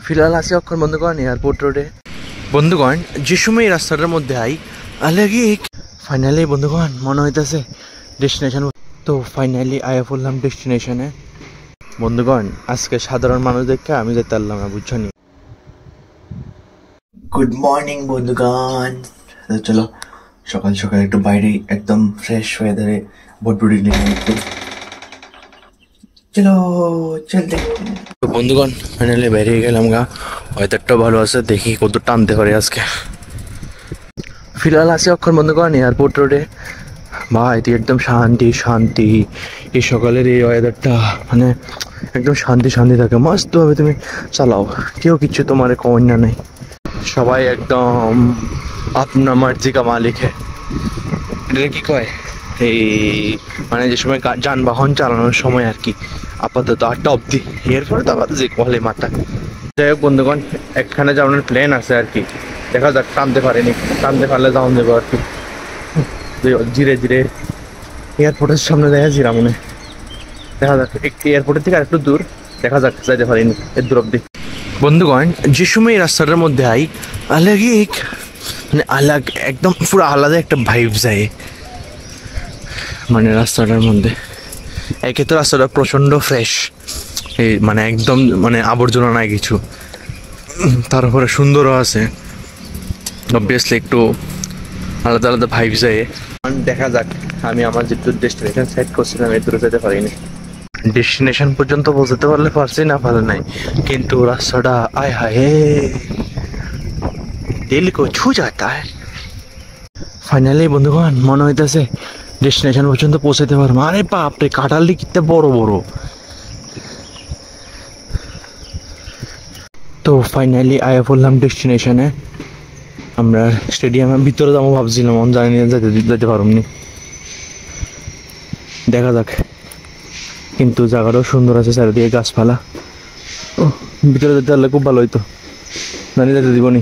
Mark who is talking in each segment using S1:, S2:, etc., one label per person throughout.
S1: ফিলহাল আছি অক্ষর বন্ধুগণ এয়ারপোর্ট রোডে। বন্ধুগণ যে সময় এই রাস্তাটার মধ্যে আই আলাগে ফাইনালি বন্ধুগণ মনে হইতেছে ডেস্টিনেশন। তো ফাইনালি আয়া পড়লাম ডেস্টিনেশনে। বন্ধুগণ আজকে সাধারণ মানুষ দেখে আমি যেতে পারলাম না, বুঝছো নি। গুড মর্নিং বন্ধুগণ, চলো সকাল সকাল একটু বাইরে একদম ফ্রেশ ওয়েদারে বটবুটি নিয়ে একটু চলো চলতে। তো বন্ধুগণ ফাইনালি বাইরে গেলাম গা, ওয়েদারটাও ভালো আছে, দেখি কত টানতে পারে আজকে। ফিলহাল আছি অক্ষর বন্ধুগণ এয়ারপোর্ট রোডে। ভাই তুই একদম শান্তি শান্তি, এই সকালের এই ওয়েদারটা মানে একদম শান্তি শান্তি থাকে, মস্তভাবে তুমি চালাও, কেউ কিছু তোমার কন্যা নেই, সবাই একদম আপনার মার্জি কা মালিক হ্যাঁ। এটা কি কয় এই মানে যে সময় যানবাহন চালানোর সময় আর কি, আপাতত 8টা অবধি, এরপরে তো আবার যে কলে মাথা। যাই হোক বন্ধুগণ একখানে যাওয়ার প্ল্যান আছে আর কি, দেখা যাক, টানতে পারেনি, টানতে পারলে যাওয়া যাবো আর কি। ধীরে ধীরে এয়ারপোর্টের সামনে দেখা জিরা মনে, দেখা যাক এয়ারপোর্টের থেকে আর একটু দূর, দেখা যাক যাইতে পারিনি এর দূর অব্দি। বন্ধুগণ যে সময় এই রাস্তাটার মধ্যে আই আলাগে মানে একদম পুরো আলাদা একটা ভাইব যায় মানে রাস্তাটার মধ্যে। একে তো রাস্তাটা প্রচণ্ড ফ্রেশ, এই মানে একদম মানে আবর্জনা নাই কিছু, তারপরে সুন্দরও আছে, অবভিয়াসলি একটু আলাদা আলাদা ভাইব যায়। দেখা যাক, আমি আমার যে ডেস্টিনেশন সেট করছিলাম এর দূরে যেতে পারিনি। ডেস্টিনেশন পর্যন্ত পৌঁছাতে পারলে পারছি, না পারে নাই, কিন্তু রাস্তাটা আয় হায় দিল কো ছু যাতা হ্যায়। ফাইনালি বন্ধুগণ মনে হইতেছে ডেস্টিনেশন পর্যন্ত পৌঁছাতে পারবো। আরে বাপরে কাঁঠালি কিতে বড় বড়। তো ফাইনালি আয়া পড়লাম ডেস্টিনেশনে। আমরা স্টেডিয়ামের ভিতরে যাবো ভাবছিলাম, জানি না যেতে পারবনি, দেখা যাক। কিন্তু জায়গাটাও সুন্দর আছে, চারিদিকে গাছপালা, ও ভিতরে যেতে পারলে খুব ভালো হইতো, জানি যেতে দিবনি।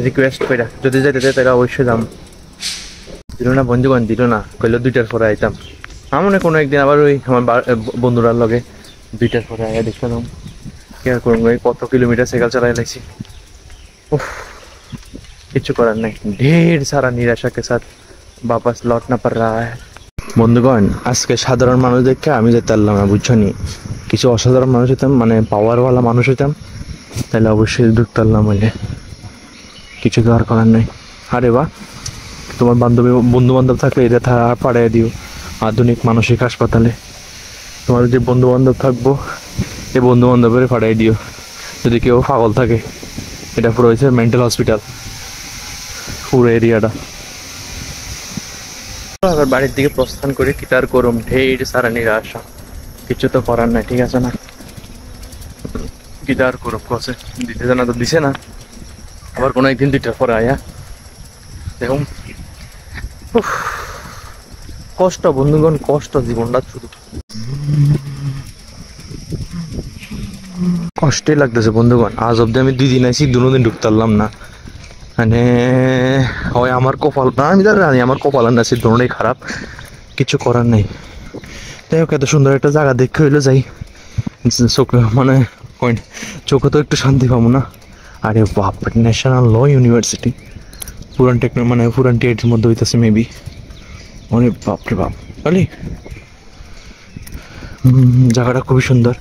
S1: রিকোয়েস্ট করে যদি যেতে দেয় তাহলে অবশ্যই যাম। দিল না বন্ধুগণ, দিল না, কইলো 2টার পরে আইতাম। আমার মনে কোনো একদিন আবার ওই আমার বন্ধুরার লগে 2টার পরে আয়া দেখলাম কি আর করবো, কত কিলোমিটার সাইকেল চালাই লাগছি, কিছু করার নাই, ঢের সারা নিরাশা কে সাথ वापस लौटना पड़ रहा है। বন্ধুগণ আজকে সাধারণ মানুষ দেখে আমি যেতে পারলাম না, বুঝছো নি। কিছু অসাধারণ মানুষ হইতাম, মানে পাওয়ারওয়ালা মানুষ হইতাম, তাহলে অবশ্যই ঢুকতে পারলাম, হইলে কিছু তো আর করার নাই। আরে বাহ, তোমার বন্ধু বান্ধব থাকলে এটা পাঠিয়ে দিও আধুনিক মানসিক হাসপাতালে। তোমার যে বন্ধু বান্ধব থাকবো এই বন্ধু বান্ধবের পাঠিয়ে দিও, যদি কেউ পাগল থাকে। এটা পুরো হয়েছে মেন্টাল হসপিটাল পুরো এরিয়াটা। আবার বাড়ির দিকে প্রস্থান করে কিতার করুম, ঢের সারা নিরাশা, কিছু তো করার নাই, ঠিক আছে না। কিতার করুম কসে দিতে জানা তো দিছে না, আবার কোনো একদিন 2টার পরে আয়া দেখুন। কষ্ট বন্ধুগণ, কষ্ট, জীবনটা শুধু কষ্টই লাগতেছে বন্ধুগণ। আজ অব্দি আমি 2 দিন আইসি, 2 দিন ঢুকতে পারলাম না, মানে হয় আমার কপাল না, আমি জানি আমার কপাল না, সে দুটোই খারাপ, কিছু করার নেই। যাই হোক এত সুন্দর একটা জায়গা দেখে হইলো যাই, চোখে মানে চোখে তো একটু শান্তি পাবো না। আরে বাপ, ন্যাশনাল ল ইউনিভার্সিটি পুরান টিআইটির মধ্যে হইতেছে মেবি। অনেক বাপরে বাপ, বলি জায়গাটা খুবই সুন্দর,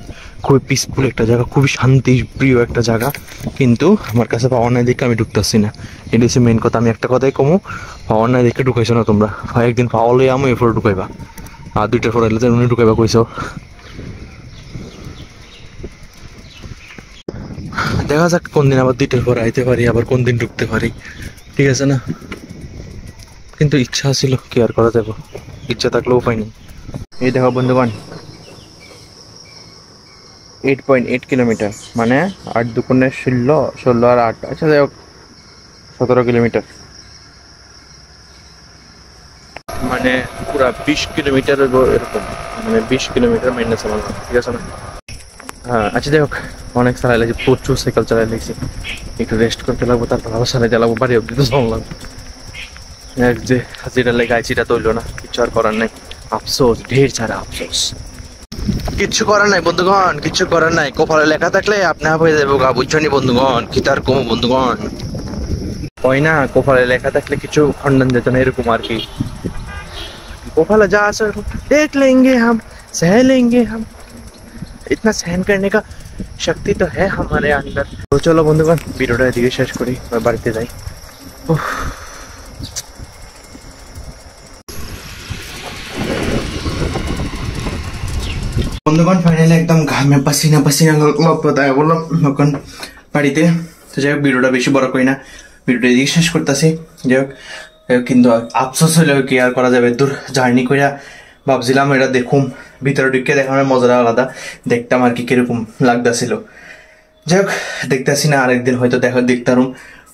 S1: খুবই পিসফুল একটা জায়গা, খুবই শান্তি প্রিয় একটা জায়গা, কিন্তু আমার কাছে পাওয়ার নাই দেখে আমি ঢুকতেছি না। এটা হচ্ছে মেন কথা। আমি একটা কথাই কমু, পাওয়ার নাই দেখে ঢুকাইছো না তোমরা, একদিন পাওয়া লই আমি এরপরে ঢুকাইবা, আর 2টার পরে এলে উনি ঢুকাইবা কইছো। দেখা যাক কোন দিন আবার 2টার পরে আইতে পারি, আবার কোন দিন ঢুকতে পারি, ঠিক আছে না। কিন্তু ইচ্ছা ছিল, কি আর করা যাবো, ইচ্ছা থাকলেও উপায় নেই। এই দেখো বন্ধুগণ 8.8 কিলোমিটার, মানে 8 দুগুণে 16 আর 8, আচ্ছা যাই হোক 17 কিলোমিটার, মানে পুরা 20 কিলোমিটার এরকম, মানে 20 কিলোমিটার মাইনাস আমার, ঠিক আছে না। হ্যাঁ আচ্ছা যাই হোক, অনেক চালাই লাগছে, প্রচুর সাইকেল চালাই লাগছে, একটু রেস্ট করতে লাগবো, তারপর আবার চালাই চালাবো, বাড়ি অব্দি তো চললাম। এক যে যেটা লেগে আইছি এটা তৈল না, কিছু আর করার নাই, আফসোস, ঢের ছাড়া আফসোস। কিচ্ছু করার নাই বন্ধুগণ, কিচ্ছু করার নাই। কপালে লেখা থাকলে আপনি হয়ে যাবো গা, বুঝছনি বন্ধুগণ। কি তার কম বন্ধুগণ, হয় না কপালে লেখা থাকলে কিছু খণ্ডন যেত না, এরকম আর কি। कपाला जा सर देख लेंगे हम, सह लेंगे हम, इतना सहन करने का शक्ति तो है हमारे अंदर। तो चलो बंधुगण ভিডিওটা এদিকে শেষ করি, বাড়িতে যাই। বন্ধুগণ ফাইনালি একদম ঘামে পাসিনা পাসিনা লপতায় বললাম এখন বাড়িতে। তো যাই হোক ভিডিওটা বেশি বড় করি না, ভিডিওটা এদিকে শেষ করতেছি। যাই হোক কিন্তু আফসোস হইলেও কি আর করা যাবে, দূর জার্নি কইরা ভাবছিলাম এটা দেখুম, ভিতরে ঢুকে দেখানোর মজাটা আলাদা, দেখতাম আর কি কিরকম লাগতেছিল। যাই হোক দেখতেছি না, আরেকদিন হয়তো দেখতাম,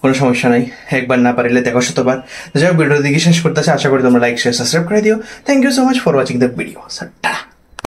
S1: কোনো সমস্যা নাই, একবার না পারিলে দেখো শতবার। যাই হোক ভিডিওর দিকে শেষ করতেছি, আশা করি তোমরা লাইক শেয়ার সাবস্ক্রাইব করে দিও। Thank you so much for watching the video.